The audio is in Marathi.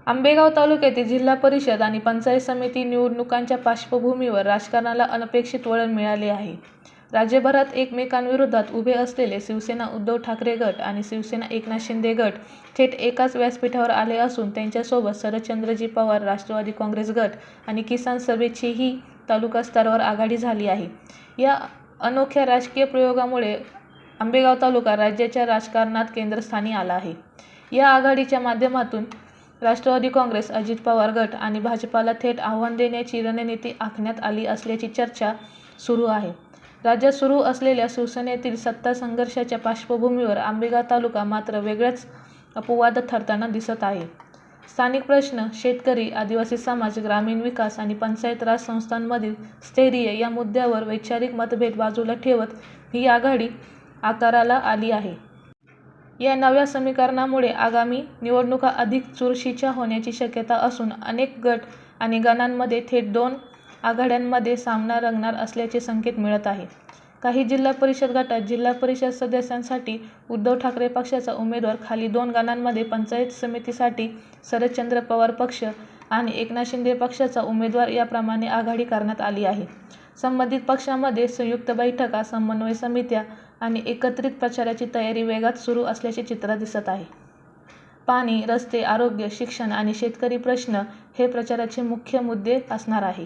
आंबेगाव तालुक्यातील जिल्हा परिषद आणि पंचायत समिती निवडणुकांच्या पार्श्वभूमीवर राजकारणाला अनपेक्षित वळण मिळाले आहे. राज्यभरात एकमेकांविरोधात उभे असलेले शिवसेना उद्धव ठाकरे गट आणि शिवसेना एकनाथ शिंदे गट थेट एकाच व्यासपीठावर आले असून त्यांच्यासोबत शरदचंद्रजी पवार राष्ट्रवादी काँग्रेस गट आणि किसान सभेचीही तालुका स्तरावर आघाडी झाली आहे. या अनोख्या राजकीय प्रयोगामुळे आंबेगाव तालुका राज्याच्या राजकारणात केंद्रस्थानी आला आहे. या आघाडीच्या माध्यमातून राष्ट्रवादी काँग्रेस, अजित पवार गट आणि भाजपाला थेट आव्हान देण्याची रणनीती आखण्यात आली असल्याची चर्चा सुरू आहे. राज्यात सुरू असलेल्या शिवसेनेतील सत्ता संघर्षाच्या पार्श्वभूमीवर आंबेगाव तालुका मात्र वेगळ्याच अपवादात ठरताना दिसत आहे. स्थानिक प्रश्न, शेतकरी, आदिवासी समाज, ग्रामीण विकास आणि पंचायत राज संस्थांमधील स्थैर्य या मुद्द्यावर वैचारिक मतभेद बाजूला ठेवत ही आघाडी आकाराला आली आहे. या नव्या समीकरणामुळे आगामी निवडणुका अधिक चुरशीच्या होण्याची शक्यता असून अनेक गट आणि गणांमध्ये थेट दोन आघाड्यांमध्ये सामना रंगणार असल्याचे संकेत मिळत आहेत. काही जिल्हा परिषद गटात जिल्हा परिषद सदस्यांसाठी उद्धव ठाकरे पक्षाचा उमेदवार, खाली दोन गणांमध्ये पंचायत समितीसाठी शरदचंद्र पवार पक्ष आणि एकनाथ शिंदे पक्षाचा उमेदवार याप्रमाणे आघाडी करण्यात आली आहे. संबंधित पक्षांमध्ये संयुक्त बैठका, समन्वय समित्या आणि एकत्रित प्रचाराची तयारी वेगात सुरू असल्याचे चित्र दिसत आहे. पाणी, रस्ते, आरोग्य, शिक्षण आणि शेतकरी प्रश्न हे प्रचाराचे मुख्य मुद्दे असणार आहे.